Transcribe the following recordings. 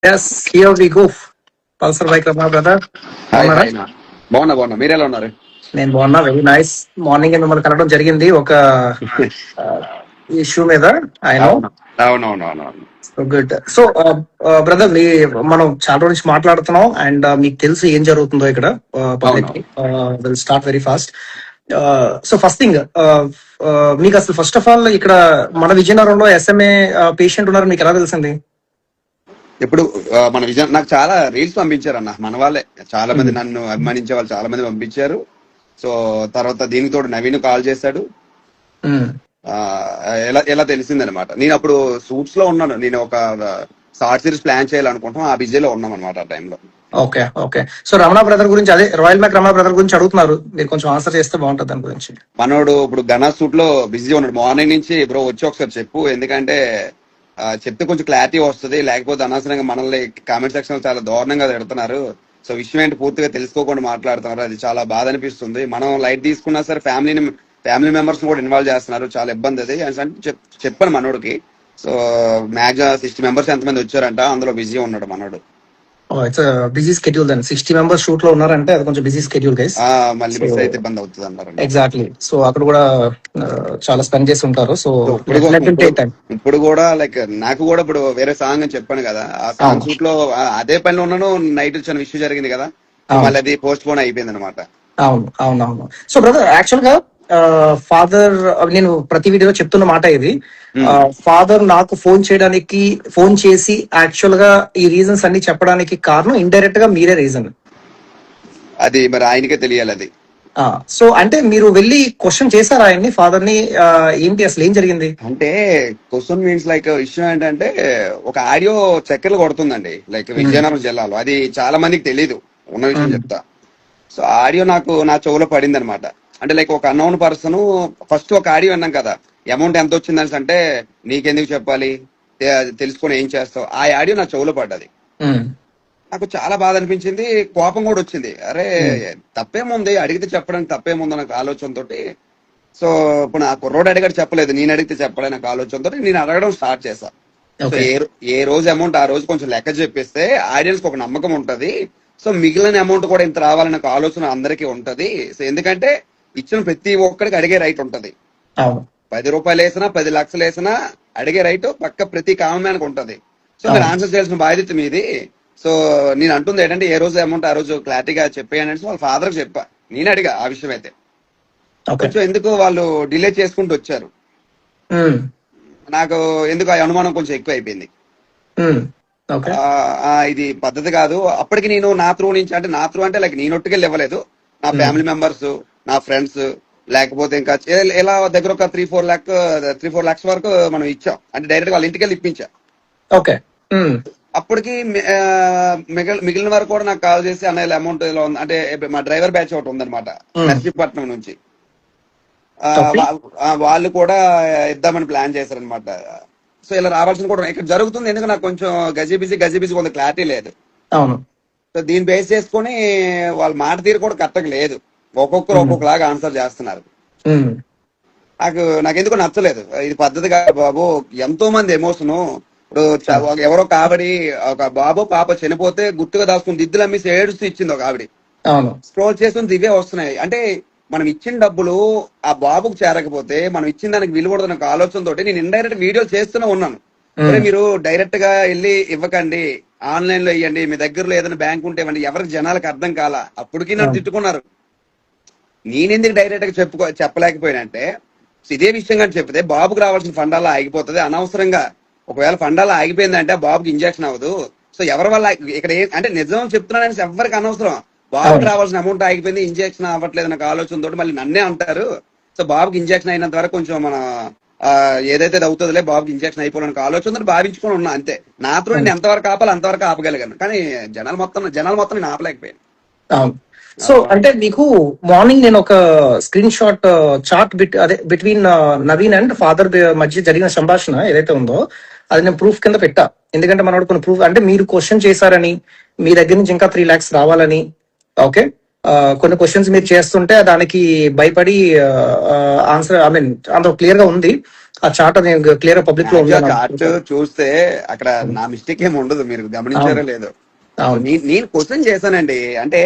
Yes, here we go. Pulsar bike Ramana brother hi బాగున్నారా? Hi నా బాగున్నా మీరు ఎలా ఉన్నారు? నేను బాగున్నా, వెరీ నైస్. మార్నింగ్ మిమ్మల్ని కలవడం జరిగింది ఒక ఇష్యూ మీద. I know. అవును అవునవునవునవును గుడ్. సో బ్రదర్, మనం చాలా రోజు నుంచి మాట్లాడుతున్నాం అండ్ మీకు తెలుసు ఏం జరుగుతుందో ఇక్కడ public. Will start very fast. So first thing, మీకు అసలు ఫస్ట్ ఆఫ్ ఆల్ ఇక్కడ మన విజయనగరంలో ఎస్ఎంఏ పేషెంట్ ఉన్నారు, మీకు ఎలా తెలిసింది? ఇప్పుడు మన విజయం నాకు చాలా రీల్స్ పంపించారు అన్న, మన వాళ్ళే చాలా మంది నన్ను అభిమానించే వాళ్ళు చాలా మంది పంపించారు. సో తర్వాత దీనికి తోడు నవీన్ కాల్ చేశాడు. ఆ, ఎలా తెలిసిందనమాట. నేను అప్పుడు సూట్స్ లో ఉన్నాను, నేను ఒక షార్ట్ సిరీస్ ప్లాన్ చేయాలనుకుంటాం, ఆ బిజీలో ఉన్నాం అనమాట ఆ టైంలో. Okay okay. So Ramana brother గురించి, అదే రాయల్ మ్యాక్ రమణ బ్రదర్ గురించి అడుగుతున్నారు, మీరు కొంచెం ఆన్సర్ చేస్తే బాగుంటుంది దాని గురించి. మనోడు ఇప్పుడు ఘనా సూట్ లో బిజీ ఉన్నాడు. మార్నింగ్ నుంచి బ్రో వచ్చి ఒకసారి చెప్పు, ఎందుకంటే చెప్తే కొంచెం క్లారిటీ వస్తుంది, లేకపోతే అనవసరంగా మనల్ని కామెంట్ సెక్షన్ లో చాలా దారుణంగా తిడుతున్నారు. సో విషయం ఏంటి పూర్తిగా తెలుసుకోకుండా మాట్లాడుతున్నారు, అది చాలా బాధ అనిపిస్తుంది. మనం లైట్ తీసుకున్నా సరే ఫ్యామిలీ మెంబర్స్ కూడా ఇన్వాల్వ్ చేస్తున్నారు, చాలా ఇబ్బంది అది అంటే చెప్పాను మనోడికి. సో మ్యాక్సిమం 60 మెంబర్స్ ఎంతమంది వచ్చారంట, అందులో బిజీ ఉన్నాడు మనోడు. It's busy schedule then. 60 members shoot లో ఉన్నారంటే అది కొంచెం బిజీ షెడ్యూల్ గైస్. మళ్ళీ మిస్ అయితే ఇబ్బంది అవుతుంది అన్నారు. ఎగ్జాక్ట్లీ. సో అక్కడ కూడా చాలా స్పెండ్ చేసి ఉంటారు. సో ఇప్పుడు కూడా లైక్ నాకు కూడా ఇప్పుడు వేరే సాంగ్ అని చెప్పాను కదా, ఆ సాంగ్ షూట్ లో అదే పనిలో ఉన్నాను. నైట్ వచ్చిన ఇష్యూ జరిగింది కదా, మళ్ళీ అది పోస్ట్ పోన్ అయిపోయింది అనమాట. అవును అవును అవును. సో బ్రదర్, యాక్చువల్ గా ఫాదర్, నేను ప్రతి వీడియోలో చెప్తున్న మాట ఇది, ఫాదర్ నాకు ఫోన్ చేసి యాక్చువల్ గా ఈ రీజన్స్ అన్ని చెప్పడానికి కారణం ఇండైరెక్ట్ గా మీరే రీజన్. అది మరి ఆయనకే తెలియాలి అది. సో అంటే మీరు వెళ్ళి క్వశ్చన్ చేశారా ఆయన్ని, ఫాదర్ ని, ఏంటి అసలు ఏం జరిగింది అంటే? క్వశ్చన్ మీన్స్ లైక్ ఇష్యూ ఏంటంటే ఒక ఆడియో చక్కెరలు కొడుతుందండి, లైక్ విజయనగరం జిల్లాలో. అది చాలా మందికి తెలీదు, ఉన్న విషయం చెప్తా. సో ఆడియో నాకు నా చెవులో పడింది అనమాట. అంటే లైక్ ఒక అన్నోన్ పర్సన్ ఫస్ట్ ఒక ఆడియో విన్నాం కదా, అమౌంట్ ఎంత వచ్చిందని అంటే నీకెందుకు చెప్పాలి, తెలుసుకొని ఏం చేస్తావు, ఆ ఆడియో నా చెవులో పడ్డది. నాకు చాలా బాధ అనిపించింది, కోపం కూడా వచ్చింది. అరే తప్పేముంది, అడిగితే చెప్పడానికి తప్పేముంది నాకు ఆలోచనతో. సో ఇప్పుడు నా కుర్రోడు అడిగాడు చెప్పలేదు, నేను అడిగితే చెప్పలే నాకు ఆలోచనతో నేను అడగడం స్టార్ట్ చేశా. సో ఏ రోజు అమౌంట్ ఆ రోజు కొంచెం లెక్క చెప్పేస్తే ఆడియన్స్ కి ఒక నమ్మకం ఉంటది. సో మిగిలిన అమౌంట్ కూడా ఇంత రావాలని ఒక ఆలోచన అందరికీ ఉంటది. సో ఎందుకంటే ఇచ్చిన ప్రతి ఒక్కడికి అడిగే రైట్ ఉంటది. 10 రూపాయలు వేసినా 10 లక్షలు వేసినా అడిగే రైట్ పక్క ప్రతి కామన్కి ఉంటది. సో మీరు ఆన్సర్ చేయాల్సిన బాధ్యత మీది. సో నేను అంటుంది ఏంటంటే ఏ రోజు అమౌంట్ ఆ రోజు క్లారిటీగా చెప్పేయని వాళ్ళ ఫాదర్ చెప్పా. నేను అడిగా ఆ విషయం అయితే, కొంచెం ఎందుకు వాళ్ళు డిలే చేసుకుంటూ వచ్చారు. నాకు ఎందుకు ఆ అనుమానం కొంచెం ఎక్కువ అయిపోయింది. ఇది పద్ధతి కాదు. అప్పటికి నేను నా త్రూ అంటే లైక్ నేను ఒట్టుకెళ్ళి ఇవ్వలేదు, నా ఫ్యామిలీ మెంబర్స్, నా ఫ్రెండ్స్, లేకపోతే ఇంకా ఇలా దగ్గర ఒక 3-4 lakhs వరకు మనం ఇచ్చాం. అంటే డైరెక్ట్ వాళ్ళ ఇంటికి వెళ్ళి ఇప్పించా. ఓకే. అప్పటికి మిగిలిన వరకు కూడా నాకు కాల్ చేసి అన్నయ్య అమౌంట్ ఇలా ఉంది అంటే, మా డ్రైవర్ బ్యాచ్ ఒకటి ఉందన్నమాట నర్సీపట్నం నుంచి, వాళ్ళు కూడా ఇద్దామని ప్లాన్ చేశారనమాట. సో ఇలా రావాల్సిన కూడా ఇక్కడ జరుగుతుంది. ఎందుకు నాకు కొంచెం గజిబిజి కొంత క్లారిటీ లేదు. సో దీన్ని బేస్ చేసుకుని వాళ్ళ మాట తీరు కూడా కరెక్ట్గా లేదు, ఒక్కొక్కరు ఒక్కొక్కలాగా ఆన్సర్ చేస్తున్నారు. నాకు ఎందుకు నచ్చలేదు, ఇది పద్ధతి కాదు బాబు. ఎంతో మంది ఎమోషన్. ఇప్పుడు ఎవరో కాబడి ఒక బాబు పాప చనిపోతే గుర్తుగా దాచుకుని దిద్దులు అమ్మేసి ఏడుస్తూ ఇచ్చింది ఒక ఆవిడ, స్క్రోల్ చేస్తుంది, ఇవే వస్తున్నాయి. అంటే మనం ఇచ్చిన డబ్బులు ఆ బాబుకు చేరకపోతే మనం ఇచ్చిన దానికి విలువడదన్న ఒక ఆలోచనతో నేను ఇండైరెక్ట్ వీడియో చేస్తూనే ఉన్నాను. సరే మీరు డైరెక్ట్ గా వెళ్ళి ఇవ్వకండి, ఆన్లైన్ లో ఇవ్వండి, మీ దగ్గరలో ఏదైనా బ్యాంక్ ఉంటే ఇవ్వండి. ఎవరికి జనాలకు అర్థం కాల. అప్పటికి నన్ను తిట్టుకున్నారు. నేనెందుకు డైరెక్ట్ గా చెప్పలేకపోయినంటే, ఇదే విషయం కానీ చెప్తే బాబుకు రావాల్సిన ఫండాలా ఆగిపోతుంది అనవసరంగా. ఒకవేళ ఫండాలా ఆగిపోయిందంటే బాబుకి ఇంజక్షన్ అవ్వదు. సో ఎవరి వల్ల ఇక్కడ అంటే నిజం చెప్తున్నానని ఎవరికి అనవసరం. బాబుకి రావాల్సిన అమౌంట్ ఆగిపోయింది, ఇంజక్షన్ అవ్వట్లేదు నాకు ఆలోచనతో మళ్ళీ నన్నే అంటారు. సో బాబుకి ఇంజక్షన్ అయినంత వరకు కొంచెం మన ఏదైతే అవుతుందిలే, బాబుకి ఇంజక్షన్ అయిపోవాలని ఆలోచనతో భావించుకొని ఉన్నా అంతే. నాతో నేను ఎంతవరకు ఆపాలి అంతవరకు ఆపగలిగాను, కానీ జనాలు మొత్తం నేను ఆపలేకపోయాను. సో అంటే మీకు మార్నింగ్ నేను ఒక screen shot chart between Naveen and father మధ్య జరిగిన సంభాషణ ఏదైతే ఉందో అది నేను ప్రూఫ్ కింద పెట్టా. ఎందుకంటే మనోడు కొన్ని ప్రూఫ్, అంటే మీరు క్వశ్చన్ చేశారని, మీ దగ్గర నుంచి ఇంకా 3 lakhs రావాలని, ఓకే, కొన్ని క్వశ్చన్స్ మీరు చేస్తుంటే దానికి భయపడి ఆన్సర్ అందులో క్లియర్ గా ఉంది. ఆ చార్ట్ అది క్లియర్ పబ్లిక్ లో ఉంది అని చార్ట్ అనుకుంటున్నాను. చూస్తే అక్కడ నా మిస్టేక్ ఏమి ఉండదు, మీరు అవును గమనించారో లేదో. సో అవును నేను క్వశ్చన్ చేశానండి, అంటే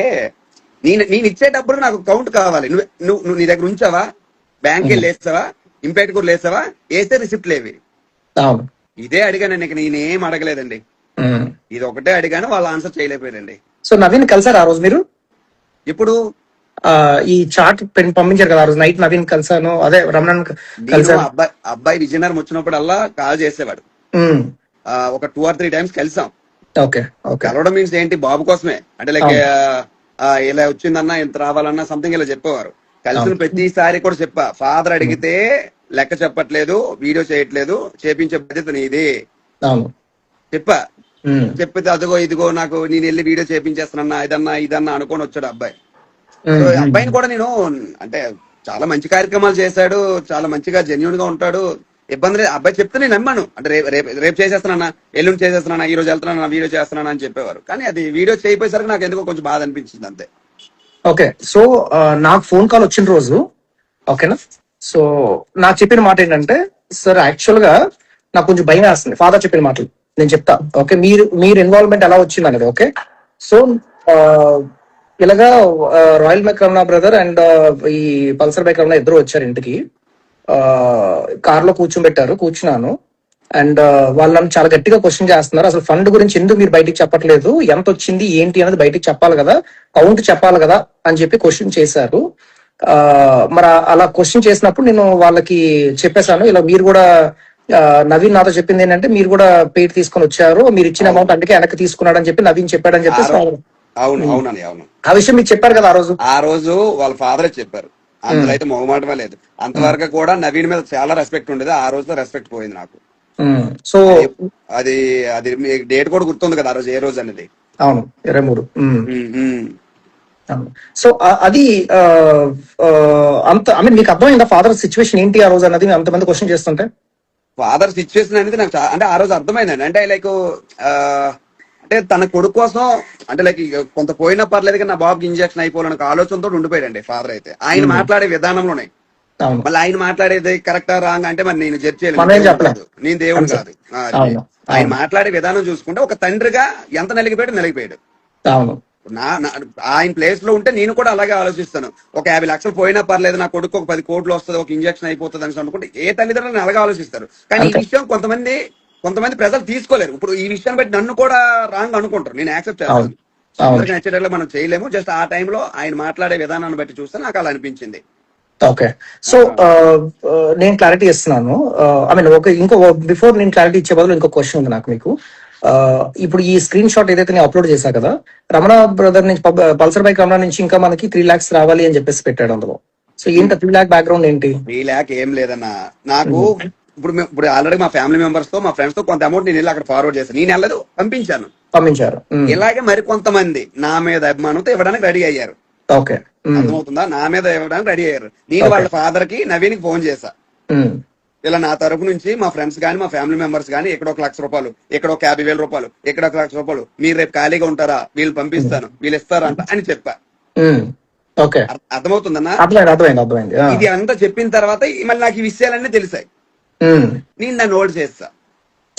నేను ఇచ్చేటప్పుడు నాకు కౌంట్ కావాలి. నువ్వు నీ దగ్గర ఉంచావా, బ్యాంక్ వెళ్ళి వేస్తావా, ఇంపాక్ట్ కూడా వేస్తావా, వేస్తే రిసిప్ట్ లేవి. అవును. ఇదే అడిగానండి, ఇక నేనేం అడగలేదండి. ఉమ్. ఇది ఒకటే అడిగాను, వాళ్ళు ఆన్సర్ చేయలేకపోయారండి. సో నవీన్ కలిసారు ఆ రోజు మీరు? ఇప్పుడు ఆ ఈ చార్ట్ పెన్ పంపించారు కదా ఆ రోజు నైట్, నవీన్ కలిసాను, అదే రమణన్ నేను కలిసాను. అబ్బాయి విజయనగరం వచ్చినప్పుడల్లా కాల్ చేసేవాడు. ఉమ్. ఒక 2 or 3 times కలిసాం. Okay okay. కలవడం మీన్స్ ఏంటి, బాబు కోసమే. అంటే లైక్ అవును ఇలా వచ్చిందన్నా, ఎంత రావాలన్నా సంథింగ్ ఇలా చెప్పేవారు. కలిసిన అవును ప్రతిసారి కూడా చెప్పా, ఫాదర్ అడిగితే లెక్క చెప్పట్లేదు, వీడియో చేయట్లేదు, చేపించే బాధ్యత నీది అవును. చెప్పా. ఉమ్. చెప్పితే అదిగో ఇదిగో నాకు నేను వెళ్ళి వీడియో చేపించేస్తానన్నా, ఇదన్నా అనుకొని వచ్చాడు అబ్బాయి. సో ఉమ్. అబ్బాయిని కూడా నేను, అంటే చాలా మంచి కార్యక్రమాలు చేశాడు, చాలా మంచిగా జెన్యున్ గా ఉంటాడు, ఇబ్బంది లేదు. అబ్బాయి చెప్తే నేను నమ్మాను. అంటే రేపు చేసేస్తున్నానా, ఎల్లుండి చేసేస్తున్నానా, ఈ రోజు వెళ్తున్నానా, వీడియో చేస్తున్నానా అని చెప్పేవారు. కానీ అది వీడియో చేయపోయేసరికి నాకు ఎందుకో కొంచెం బాధ అనిపించింది అంతే. ఓకే. సో నాకు ఫోన్ కాల్ వచ్చిన రోజు, ఓకేనా, సో నాకు చెప్పిన మాట ఏంటంటే, సార్ యాక్చువల్ గా నాకు కొంచెం భయం వేస్తుంది ఫాదర్ చెప్పిన మాటలు. నేను చెప్తా ఓకే, మీరు ఇన్వాల్వ్మెంట్ ఎలా వచ్చింది అనేది. ఓకే. సో ఇలాగా royal bike Ramana brother and ఈ పల్సర్ బైక్ రమణ ఇద్దరు వచ్చారు ఇంటికి. కార్ లో కూర్చున్నాను. అండ్ వాళ్ళు నన్ను చాలా గట్టిగా క్వశ్చన్ చేస్తున్నారు, అసలు ఫండ్ గురించి ఎందుకు మీరు బయటికి చెప్పట్లేదు, ఎంత వచ్చింది ఏంటి అనేది బయటికి చెప్పాలి కదా, కౌంట్ చెప్పాలి కదా అని చెప్పి క్వశ్చన్ చేశారు. మరి అలా క్వశ్చన్ చేసినప్పుడు నేను వాళ్ళకి చెప్పేశాను, ఇలా మీరు కూడా నవీన్ నాతో చెప్పింది ఏంటంటే మీరు కూడా పెయిడ్ తీసుకొని వచ్చారు, మీరు ఇచ్చిన అవును అమౌంట్ అందుకే వెనక్కి తీసుకున్నాడని చెప్పి నవీన్ చెప్పాడని ఆ చెప్పేసి రో అవును అవునండి, అవును. ఆ విషయం మీకు చెప్పారు కదా ఆ రోజు. ఆ రోజు వాళ్ళ ఫాదరే చెప్పారు, అందులో అయితే మొహమాటమే లేదు. అంతవరకు కూడా నవీన్ మీద చాలా రెస్పెక్ట్ ఉండేది, ఆ రోజుతో రెస్పెక్ట్ పోయింది నాకు. సో అది అది అది డేట్ కూడా గుర్తుంది కదా ఆ రోజు, ఏ రోజు అనేది. అవును 23. ఉమ్, ఉమ్. సో అది ఆ, ఆ, అంత ఐ మీన్ మీకు అర్థమైందా ఫాదర్ సిచ్యువేషన్ ఏంటి ఆ రోజు అన్నది అంతమంది క్వశ్చన్ చేస్తుంటే? ఫాదర్ సిచ్యువేషన్ అనేది నాకు అంటే ఆ రోజు అర్థమైందండి. అంటే లైక్ అంటే తన కొడుకు కోసం, అంటే లైక్ కొంత పోయినా పర్లేదు కానీ నా బాబుకి ఇంజక్షన్ అయిపోవాలని ఒక ఆలోచనతో ఉండిపోయాడండి ఫాదర్ అయితే. ఆయన ఉమ్. మాట్లాడే విధానంలోనే, అవును మళ్ళీ ఆయన మాట్లాడేది కరెక్టా రాంగ్ అంటే మరి నేను జడ్జ్ చేయలేను, మనం ఏం దేవుడు చెప్పలేం కాదు, నేను దేవుడు అంతే. కాదు. అది అవును ఆయన అవును మాట్లాడే విధానం చూసుకుంటే ఒక తండ్రిగా ఎంత నలిగిపోయాడు. అవును. ఆయన ప్లేస్ లో ఉంటే నేను కూడా అలాగే ఆలోచిస్తాను. ఒక 50 లక్షలు పోయినా పర్లేదు, నా కొడుకు ఒక 10 కోట్లు వస్తుంది, ఒక ఇంజక్షన్ అయిపోతుంది అని అనుకుంటే ఏ తల్లిదండ్రులు అలాగే ఆలోచిస్తారు. కానీ ఈ అంతే. విషయం కొంతమంది ప్రజలు తీసుకోలేరు. ఇప్పుడు ఈ విషయాన్ని బట్టి నన్ను కూడా రాంగ్ అనుకుంటారు, నేను యాక్సెప్ట్ అవును చేస్తాను. అవును. అందరికి నచ్చేటట్లు మనం చేయలేము. జస్ట్ ఆ టైంలో ఆయన మాట్లాడే విధానాన్ని బట్టి చూస్తే నాకు అలా అనిపించింది. ఓకే. సో నేను క్లారిటీ ఇస్తున్నాను. ఐ మీన్ ఇంకో బిఫోర్ నేను క్లారిటీ ఇచ్చే బదులు ఇంకో క్వశ్చన్ ఉంది నాకు మీకు. ఇప్పుడు ఈ స్క్రీన్ షాట్ ఏదైతే నేను అప్లోడ్ చేశా కదా, రమణ బ్రదర్ నుంచి పల్సర్ బైక్ రమణ నుంచి ఇంకా మనకి 3 lakhs రావాలి అని చెప్పేసి పెట్టాడు అందులో. సో ఏంటి 3 lakh బ్యాక్గ్రౌండ్ ఏంటి? 3 lakh ఏం లేదన్నా నాకు. ఇప్పుడు ఆల్రెడీ మా ఫ్యామిలీ మెంబర్స్ తో, మా ఫ్రెండ్స్ తో కొంత అమౌంట్ నేను వెళ్ళి అక్కడ ఫార్వర్డ్ చేశాను. నేను వెళ్ళదు, పంపించారు. ఇలాగే మరి కొంతమంది నా మీద అభిమానంతో ఇవ్వడానికి రెడీ అయ్యారు. ఓకే. అర్థమవుతుందా, నా మీద ఇవ్వడానికి రెడీ అయ్యారు. నేను వాళ్ళ ఫాదర్ కి నవీన్ కి ఫోన్ చేశా, ఇలా నా తరపు నుంచి మా ఫ్రెండ్స్ గానీ మా ఫ్యామిలీ మెంబర్స్ గానీ ఇక్కడ 1 లక్ష రూపాయలు, ఇక్కడ ఒక 50,000 రూపాయలు, ఇక్కడ 1 లక్ష రూపాయలు, మీరు రేపు ఖాళీగా ఉంటారా, వీళ్ళు పంపిస్తాను, వీళ్ళు ఇస్తారంట అని చెప్పా. ఓకే. అర్థమవుతుందన్నా? అర్థమైంది. ఇది అంతా చెప్పిన తర్వాత మళ్ళీ నాకు ఈ విషయాలన్నీ తెలిసాయి. నేను దాన్ని నోట్ చేస్తా,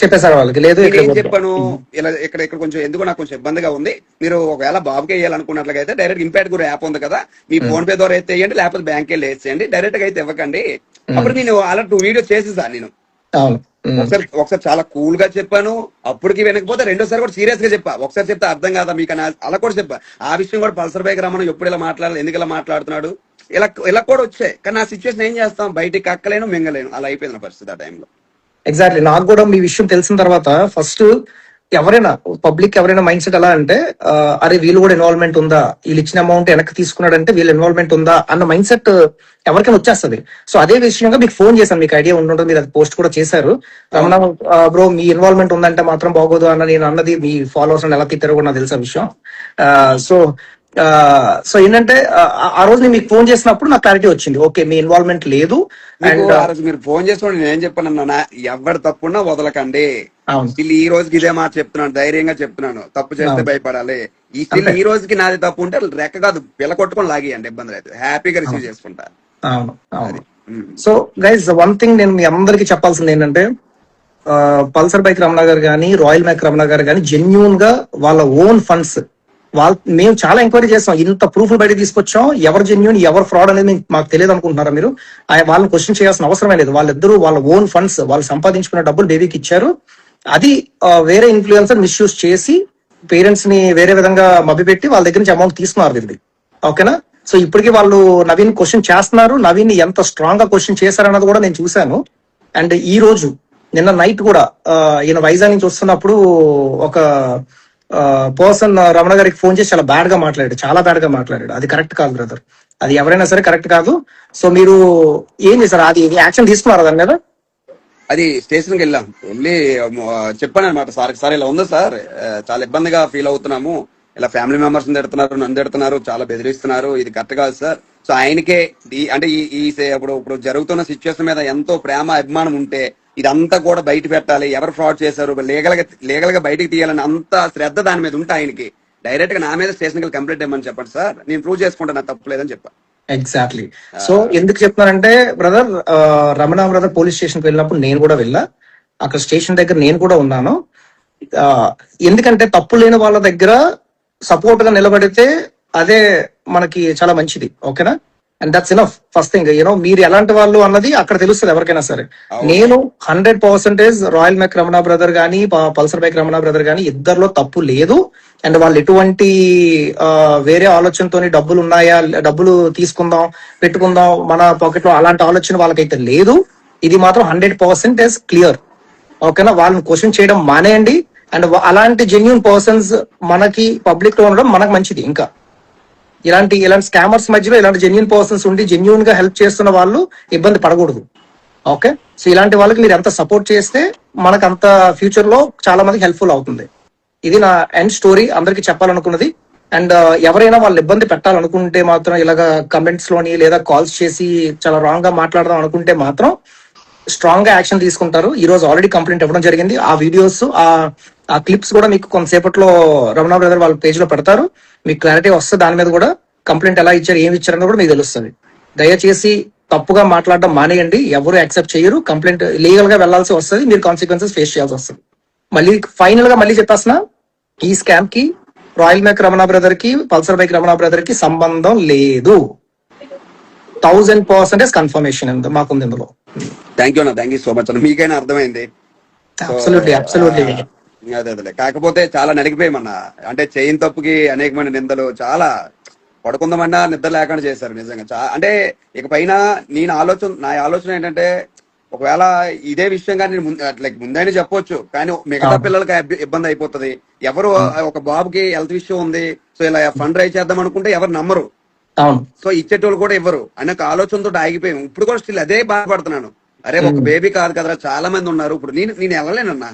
చెప్పేసారు వాళ్ళకి. లేదు నేనేం చెప్పాను, ఇలా ఇక్కడ కొంచెం ఎందుకు నాకు కొంచెం ఇబ్బందిగా ఉంది, మీరు ఒకవేళ బాబుకి వేయాలనుకున్నట్లయితే డైరెక్ట్ ఇంపాక్ట్ కూడా యాప్ ఉంది కదా, మీ ఫోన్ పే ద్వారా అయితే వేయండి, లేకపోతే బ్యాంక్ వెళ్ళి వేసేయండి, డైరెక్ట్ గా అయితే ఇవ్వకండి. అప్పుడు నేను అలా 2 వీడియోస్ చేసేసాను. నేను ఒకసారి చాలా కూల్ గా చెప్పాను, అప్పటికి వినకపోతే రెండోసారి కూడా సీరియస్ గా చెప్పా. ఒకసారి చెప్తే అర్థం కాదా మీకు అలా కూడా చెప్పా. ఆ విషయం కూడా పల్సర్ బైక్ రమణ ఎప్పుడు ఇలా మాట్లాడాలి, ఎందుకు ఇలా మాట్లాడుతున్నాడు, ఇలా కూడా వచ్చాయి. కానీ ఆ సిచ్యువేషన్ ఏం చేస్తాం, బయటికి కక్కలేను మింగలేను, అలా అయిపోయింది నా పరిస్థితి ఆ టైంలో. ఎగ్జాక్ట్లీ. నాకు కూడా మీ విషయం తెలిసిన తర్వాత ఫస్ట్ ఎవరైనా పబ్లిక్ ఎవరైనా మైండ్ సెట్ ఎలా అంటే, అరే వీళ్ళు కూడా ఇన్వాల్వ్మెంట్ ఉందా, వీళ్ళు ఇచ్చిన అమౌంట్ వెనక్కి తీసుకున్నాడంటే వీళ్ళు ఇన్వాల్వ్మెంట్ ఉందా అన్న మైండ్ సెట్ ఎవరికైనా వచ్చేస్తుంది. సో అదే విషయంగా మీకు ఫోన్ చేశాను, మీకు ఐడియా ఉంటుంటుంది, మీరు అది పోస్ట్ కూడా చేశారు. రమణ బ్రో మీ ఇన్వాల్వ్మెంట్ ఉందంటే మాత్రం బాగోదు అన్న నేను అన్నది, మీ ఫాలోవర్స్ ఎలా తిట్టారో కూడా నాకు తెలిసిన విషయం. సో ఏంటంటే ఆ రోజు నేను మీకు ఫోన్ చేసినప్పుడు నాకు క్లారిటీ వచ్చింది, ఓకే మీ ఇన్వాల్వ్మెంట్ లేదు. అండ్ ఆ రోజు మీరు ఫోన్ చేసుకోండి, నేను ఏం చెప్పాను, ఎవరు తప్పున్నా వదలకండి. స్టిల్ ఈ రోజుకి ఇదే మాట చెప్తున్నాను, ధైర్యంగా చెప్తున్నాను, తప్పు చేస్తే భయపడాలి. ఈ స్టిల్ ఈ రోజుకి నాది తప్పు ఉంటే రెక్క కాదు పిల్ల కొట్టుకొని లాగేయండి, ఇబ్బంది లేదు, హ్యాపీగా రిసీవ్ చేసుకుంటా. అవును అవును. సో గైజ్ వన్ థింగ్ నేను మీ అందరికి చెప్పాల్సింది ఏంటంటే పల్సర్ బైక్ రమణ గారు కానీ రాయల్ మ్యాక్ రమణ గారు కానీ జెన్యున్ గా వాళ్ళ ఓన్ ఫండ్స్ మేము చాలా ఎంక్వైరీ చేస్తాం, ఇంత ప్రూఫ్లు బయట తీసుకొచ్చాం, ఎవరు జెన్యున్ ఎవరు ఫ్రాడ్ అనేది మాకు తెలియదు అనుకుంటున్నారా మీరు? వాళ్ళని క్వశ్చన్ చేయాల్సిన అవసరమే లేదు. వాళ్ళిద్దరూ వాళ్ళ ఓన్ ఫండ్స్ వాళ్ళు సంపాదించుకున్న డబ్బులు బేబీకి ఇచ్చారు. అది వేరే ఇన్ఫ్లుయెన్సర్ మిస్యూజ్ చేసి పేరెంట్స్ ని వేరే విధంగా మభ్యపెట్టి వాళ్ళ దగ్గర నుంచి అమౌంట్ తీసుకున్నారు వీళ్ళది. ఓకేనా? సో ఇప్పటికీ వాళ్ళు నవీన్ క్వశ్చన్ చేస్తున్నారు. నవీన్ ఎంత స్ట్రాంగ్ గా క్వశ్చన్ చేశారన్నది కూడా నేను చూశాను. అండ్ ఈ రోజు నిన్న నైట్ కూడా ఈయన వైజాగ్ నుంచి వస్తున్నప్పుడు ఒక పర్సన్ రమణ గారికి ఫోన్ చేసి చాలా బ్యాడ్ గా మాట్లాడాడు. అది కరెక్ట్ కాదు బ్రదర్, అది ఎవరైనా సరే కరెక్ట్ కాదు. సో మీరు ఏం చేశారు? అది యాక్షన్ తీసుకున్నారా దాని మీద? అది స్టేషన్కి వెళ్ళి చెప్పాను అనమాట, సార్ ఇలా ఉంది సార్, చాలా ఇబ్బందిగా ఫీల్ అవుతున్నాము, ఇలా ఫ్యామిలీ మెంబర్స్ తిడుతున్నారు, నన్ను తిడుతున్నారు, చాలా బెదిరిస్తున్నారు, ఇది కరెక్ట్ కాదు సార్. సో ఆయనకే అంటే ఇప్పుడు జరుగుతున్న సిచ్యువేషన్ మీద ఎంతో ప్రేమ అభిమానం ఉంటే ఇదంతా కూడా బయట పెట్టాలి, ఎవరు ఫ్రాడ్ చేశారు లీగల్ గా బయటకు తీయాలని అంత శ్రద్ధ దాని మీద ఉంటే ఆయనకి డైరెక్ట్ గా నా మీద స్టేషన్ కి కంప్లైంట్ ఇవ్వమని చెప్పండి సార్, నేను ప్రూవ్ చేసుకుంటాను, నాకు తప్పు లేదని చెప్పాను. ఎగ్జాక్ట్లీ. సో ఎందుకు చెప్తున్నానంటే brother, Ramana brother police station కి వెళ్ళినప్పుడు నేను కూడా వెళ్ళా, అక్కడ స్టేషన్ దగ్గర నేను కూడా ఉన్నాను. ఎందుకంటే తప్పు లేని వాళ్ళ దగ్గర సపోర్ట్ గా నిలబడితే అదే మనకి చాలా మంచిది. ఓకేనా? And that's enough. First thing మీరు ఎలాంటి వాళ్ళు అన్నది అక్కడ తెలుస్తుంది ఎవరికైనా సరే. నేను 100% రాయల్ మ్యాక్ రమణ బ్రదర్ గానీ పల్సర్ బైక్ రమణ బ్రదర్ గానీ ఇద్దరిలో తప్పు లేదు. అండ్ వాళ్ళు ఎటువంటి వేరే ఆలోచనతో డబ్బులు ఉన్నాయా, డబ్బులు తీసుకుందాం పెట్టుకుందాం మన పాకెట్ లో, అలాంటి ఆలోచన వాళ్ళకైతే లేదు. ఇది మాత్రం 100% క్లియర్. ఓకేనా? వాళ్ళని క్వశ్చన్ చేయడం మానేయండి. అండ్ అలాంటి జెన్యున్ పర్సన్స్ మనకి పబ్లిక్ లో ఉండడం మనకు మంచిది. ఇంకా ఇలాంటి స్కామర్స్ మధ్యలో ఇలాంటి జెన్యున్ పర్సన్స్ ఉండి జెన్యున్ గా హెల్ప్ చేస్తున్న వాళ్ళు ఇబ్బంది పడకూడదు. ఓకే? సో ఇలాంటి వాళ్ళకి మీరు ఎంత సపోర్ట్ చేస్తే మనకు అంత ఫ్యూచర్ లో చాలా మందికి హెల్ప్ఫుల్ అవుతుంది. ఇది నా ఎండ్ స్టోరీ, అందరికి చెప్పాలనుకున్నది. అండ్ ఎవరైనా వాళ్ళు ఇబ్బంది పెట్టాలనుకుంటే మాత్రం ఇలాగ కమెంట్స్ లోని లేదా కాల్స్ చేసి చాలా రాంగ్ గా మాట్లాడదాం అనుకుంటే మాత్రం స్ట్రాంగ్ గా యాక్షన్ తీసుకుంటారు. ఈ రోజు ఆల్రెడీ కంప్లైంట్ ఇవ్వడం జరిగింది. ఆ వీడియోస్ ఆ క్లిప్స్ కూడా మీకు కొంతసేపట్లో రమణ బ్రదర్ వాళ్ళ పేజ్ లో పెడతారు. మీకు క్లారిటీ వస్తుంది దాని మీద కూడా. కంప్లైంట్ ఎలా ఇచ్చారు, ఏమి ఇచ్చారని కూడా మీకు తెలుస్తుంది. దయచేసి తప్పుగా మాట్లాడడం మానేయండి. ఎవరు యాక్సెప్ట్ చేయరు. కంప్లైంట్ లీగల్ గా వెళ్లాల్సి వస్తుంది, మీరు కాన్సిక్వెన్సెస్ ఫేస్ చేయాల్సి వస్తుంది. మళ్ళీ ఫైనల్ గా మళ్ళీ చెప్పేస్తున్నా, ఈ స్కామ్ కి రాయల్ మ్యాక్ రమణ బ్రదర్ కి పల్సర్ బైక్ రమణ బ్రదర్ కి సంబంధం లేదు. 1000% కన్ఫర్మేషన్ మాకుంది ఇందులో. Thank you so much. మీకైనా అర్థమైంది. అదే కాకపోతే చాలా నడిగిపోయామన్నా, అంటే చేయని తప్పుకి అనేకమైన నిందలు, చాలా పడుకుందామన్నా నిద్ర లేకుండా చేశారు నిజంగా. అంటే ఇక పైన నా ఆలోచన ఏంటంటే, ఒకవేళ ఇదే విషయంగా నేను ముందైనా చెప్పొచ్చు, కానీ మిగతా పిల్లలకి ఇబ్బంది అయిపోతుంది. ఎవరు ఒక బాబుకి హెల్త్ విషయం ఉంది, సో ఇలా ఫండ్ రైజ్ చేద్దాం అనుకుంటే ఎవరు నమ్మరు, సో ఇచ్చేటోళ్ళు కూడా ఇవ్వరు అనే ఒక ఆలోచనతో ఆగిపోయాం. ఇప్పుడు కూడా స్టిల్ అదే బాధపడుతున్నాను. అరే ఒక బేబీ కాదు కదరా, చాలా మంది ఉన్నారు. ఇప్పుడు నేను వెళ్ళలేనన్నా,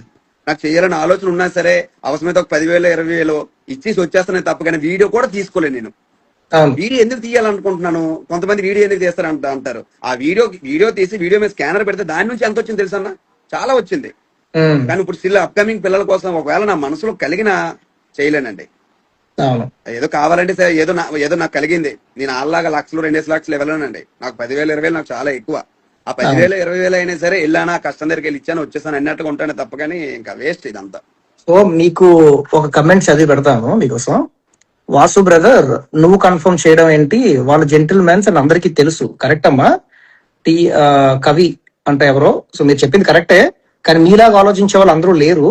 నాకు చేయాలని ఆలోచన ఉన్నా సరే అవసరమైతే ఒక 10,000 20,000 ఇచ్చేసి వచ్చేస్తాను తప్ప, కానీ వీడియో కూడా తీసుకోలేదు నేను. వీడియో ఎందుకు తీయాలనుకుంటున్నాను, కొంతమంది వీడియో ఎందుకు తీస్తారు అంటారు. ఆ వీడియో తీసి వీడియో మీద స్కానర్ పెడితే దాని నుంచి ఎంత వచ్చింది తెలుసా, చాలా వచ్చింది. కానీ ఇప్పుడు స్టిల్ అప్కమింగ్ పిల్లల కోసం ఒకవేళ నా మనసులో కలిగినా చేయలేనండి. ఏదో కావాలంటే సరే, ఏదో నాకు కలిగింది, నేను అలాగా 1,00,000 2,00,000 వెళ్ళానండి. నాకు 10,000 20,000 నాకు చాలా ఎక్కువ. ఆ 10,000 20,000 అయినా సరే వెళ్ళానా, కష్టం దగ్గరికి వెళ్ళి ఇచ్చాను వచ్చేసాను అన్నట్టుగా ఉంటాను తప్ప, కానీ ఇంకా వేస్ట్ ఇదంతా. సో మీకు ఒక కమెంట్ చదివి పెడతాను మీకోసం. వాసు బ్రదర్, నువ్వు కన్ఫర్మ్ చేయడం ఏంటి, వాళ్ళు జెంటిల్ మ్యాన్స్ అని అందరికీ తెలుసు. కరెక్ట్ అమ్మా. కవి అంటే ఎవరో, సో మీరు చెప్పింది కరెక్టే, కానీ మీలాగా ఆలోచించే వాళ్ళు అందరూ లేరు.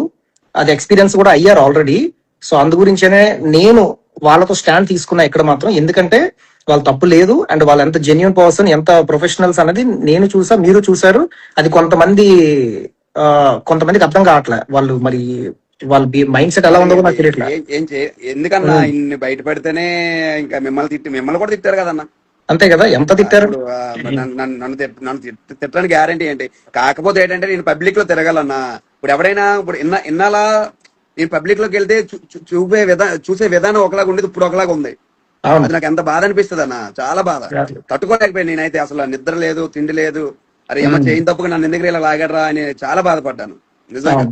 అది ఎక్స్పీరియన్స్ కూడా అయ్యారు ఆల్రెడీ. సో అందు గురించేనే నేను వాళ్ళతో స్టాండ్ తీసుకున్నా ఇక్కడ మాత్రం. ఎందుకంటే వాళ్ళు తప్పు లేదు, అండ్ వాళ్ళు ఎంత జెన్యున్ పర్సన్, ఎంత ప్రొఫెషనల్స్ అనేది నేను చూసా, మీరు చూసారు. అది కొంతమందికి అర్థం కావట్లే. వాళ్ళు మరి వాళ్ళ మైండ్ సెట్ ఎలా ఉందో నాకు తెలియట్లే. ఎందుకన్నా ఇన్ని బయట పెడితేనే ఇంకా మిమ్మల్ని కూడా తిట్టారు కదన్నా. అంతే కదా, ఎంత తిట్టారు. నన్ను తిట్టడానికి గ్యారంటీ ఏంటి? కాకపోతే ఏంటంటే నేను పబ్లిక్ లో తిరగాలన్నా. ఇప్పుడు ఎవరైనా ఇప్పుడు ఇన్నాలా నేను పబ్లిక్ లోకి వెళ్తే చూసే విధానం ఒకలాగా ఉండేది, ఇప్పుడు ఒకలాగా ఉంది. అది నాకు ఎంత బాధ అనిపిస్తుంది అన్న, చాలా బాధ. తట్టుకోలేకపోయాను నేనైతే. అసలు నిద్ర లేదు, తిండి లేదు. అరే ఏమో చేయని తప్పుగా నన్ను ఎందుకు ఇలా లాగడరా అని చాలా బాధపడ్డాను నిజంగా.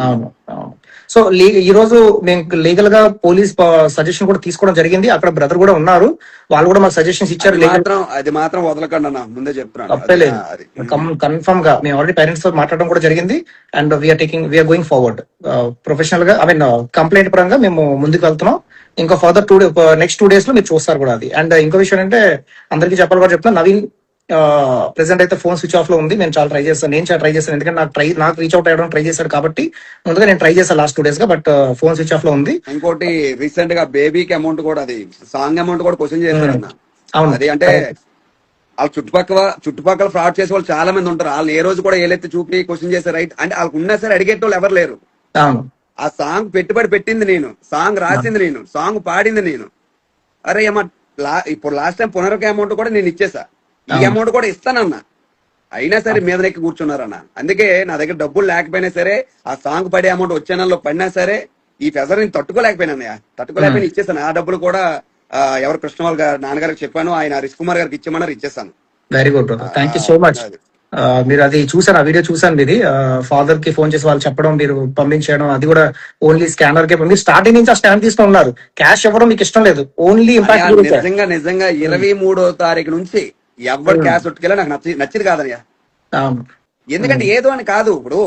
అవును అవును. సో ఈ రోజు మేము లీగల్ గా పోలీస్ సజెషన్ కూడా తీసుకోవడం జరిగింది. అక్కడ బ్రదర్ కూడా ఉన్నారు, వాళ్ళు కూడా మాకు సజెషన్స్ ఇచ్చారు. లీగల్ అది మాత్రం వదలకండి అన్న, ముందే చెప్తున్నాను. తప్పే లేదు, కన్ఫర్మ్ గా మేము ఆల్రెడీ పేరెంట్స్ తో మాట్లాడడం కూడా జరిగింది. And we are going forward professional గా, ఐ మీన్ కంప్లైంట్ పరంగా మేము ముందుకు వెళ్తున్నాం. ఇంకా ఫర్దర్ నెక్స్ట్ 2 days లో మీరు చూస్తారు కూడా అది. అండ్ ఇంకో విషయం అంటే అందరికీ చెప్పాలి కూడా చెప్తున్నా, నవీన్ ప్రెసెంట్ అయితే ఫోన్ స్విచ్ ఆఫ్ లో ఉంది. నేను చాలా ట్రై చేస్తాను, ట్రై చేస్తాను, ఎందుకంటే నాకు రీచ్ అవుట్ అయ్యడం ట్రై చేశాడు కాబట్టి ముందుగా నేను ట్రై చేశాను లాస్ట్ 2 days గా, బట్ ఫోన్ స్విచ్ ఆఫ్ లో ఉంది. ఇంకోటి రీసెంట్ గా బేబీకి అమౌంట్ కూడా, అది సాంగ్ అమౌంట్ కూడా క్వశ్చన్ చేశారన్న. అవును అది అంటే వాళ్ళ చుట్టుపక్కల ఫ్రాడ్ చేసే వాళ్ళు చాలా మంది ఉంటారు. వాళ్ళని ఏ రోజు కూడా ఏలెత్తి చూపి క్వశ్చన్ చేసే రైట్ అంటే వాళ్ళకు ఉన్నా సరే అడిగేటోళ్ళు ఎవరు లేరు. అవును ఆ సాంగ్ పెట్టుబడి పెట్టింది నేను, సాంగ్ రాసింది నేను, సాంగ్ పాడింది నేను. అరే అమ్మ, ఇప్పుడు లాస్ట్ టైం పునరక అమౌంట్ కూడా నేను ఇచ్చేసా, ఈ అమౌంట్ కూడా ఇస్తానన్నా. అయినా సరే మీద నెక్కి కూర్చున్నారన్న. అందుకే నా దగ్గర డబ్బులు లేకపోయినా సరే, ఆ సాంగ్ పడే అమౌంట్ వచ్చే నెలలో పడినా సరే, ఈ ప్రెజర్ నేను తట్టుకోలేకపోయినా ఇచ్చేసాను. ఆ డబ్బులు కూడా ఎవరు కృష్ణవాల్ గారు నాన్నగారికి చెప్పాను, ఆయన రిష్ కుమార్ గారికి ఇచ్చామన్నారు, ఇచ్చేసాను. Very good brother, thank you so much. మీరు అది చూసాను, ఆ వీడియో చూసాను మీది. ఫాదర్ కి ఫోన్ చేసి వాళ్ళు చెప్పడం, మీరు పంపించడం, అది కూడా ఓన్లీ స్కానర్ కే. మీరు స్టార్టింగ్ నుంచి ఆ స్కాన్ తీసుకుని ఉన్నారు, క్యాష్ ఇవ్వడం మీకు ఇష్టం లేదు, ఓన్లీ ఇంపాక్ట్. నిజంగా 23వ తారీఖు నుంచి ఎవరు క్యాష్ ఉట్టుకెళ్ళా నాకు నచ్చింది కాదయ్యా. ఎందుకంటే ఏదో అని కాదు, ఇప్పుడు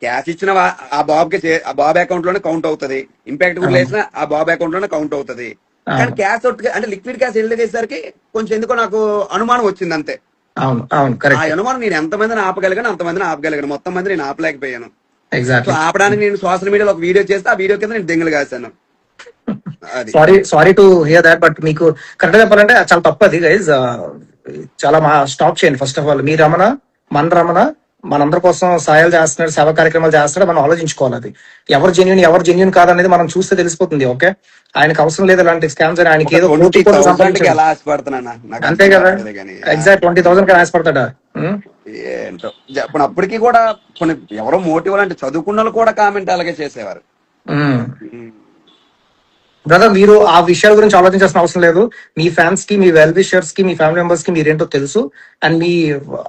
క్యాష్ ఇచ్చిన ఆ బాబు అకౌంట్ లోనే కౌంట్ అవుతుంది, ఇంపాక్ట్ కూడా వేసిన ఆ బాబు అకౌంట్ లోనే కౌంట్ అవుతుంది. కానీ క్యాష్ అంటే లిక్విడ్ క్యాష్ వెళ్ళేసరికి కొంచెం ఎందుకో నాకు అనుమానం వచ్చింది అంతే. అవును అవును, కరెక్ట్. ఆ అనుమానం నేను ఎంతమందిని ఆపగలిగాను, మొత్తం మంది నేను ఆపలేకపోయాను. ఎగ్జాక్ట్లీ. ఆపడానికి నేను సోషల్ మీడియాలో ఒక వీడియో చేస్తే ఆ వీడియో కింద నేను దెంగలు కాశాను. Sorry to hear that, but మీకు కరెక్ట్ చెప్పాలంటే చాలా తప్పది గైజ్. చాలా స్టాప్ చేయండి. ఫస్ట్ ఆఫ్ ఆల్ మీ రమణ మనందరి కోసం సాయాలు చేస్తున్నాడు, సేవా కార్యక్రమాలు చేస్తున్నాడు, మనం ఆలోచించుకోవాలి. అది ఎవరు జెన్యున్ కాదనేది మనం చూస్తే తెలిసిపోతుంది. ఓకే, ఆయనకు అవసరం లేదు అలాంటి స్కామ్స్ అని. ఆయనకి ఏదో ఎలా ఆశపడుతున్నా అంతే కదా, ఎగ్జాక్ట్ 20,000 కి ఆశపడతాడా? ఏంటో అప్పటికి కూడా కొన్ని ఎవరో మోటివ్ అంటే చదువుకున్న వాళ్ళు కూడా కామెంట్ అలాగే చేసేవారు. బ్రదర్, మీరు ఆ విషయాల గురించి ఆలోచించాల్సిన అవసరం లేదు. మీ ఫ్యాన్స్ కి, మీ వెల్ విషర్స్ కి, మీ ఫ్యామిలీ మెంబర్స్ కి మీరేంటో తెలుసు. అండ్ మీ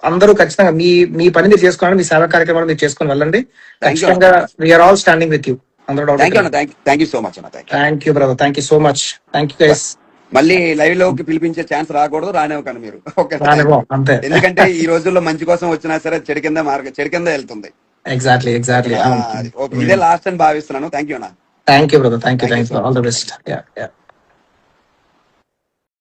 అందరూ ఖచ్చితంగా మీ పని మీరు చేసుకోవాలి, మీ సేవా కార్యక్రమాలు మీరు చేసుకుని వెళ్ళండి. ఖచ్చితంగా we're all standing with you. Thank you so much అన్న. Thank you brother, thank you so much. Thank you guys. మళ్ళీ లైవ్ లోకి పిలిపించే ఛాన్స్ రాకూడదు, రానివ్వకండి మీరు. అంతే, ఎందుకంటే ఈ రోజుల్లో మంచి కోసం వచ్చినా సరే చెడు కింద వెళ్తుంది. ఎగ్జాక్ట్లీ. ఇదే లాస్ట్ అని భావిస్తున్నాను. థ్యాంక్ యూ అన్న. Thank you, brother. Thank you. All the best. Yeah.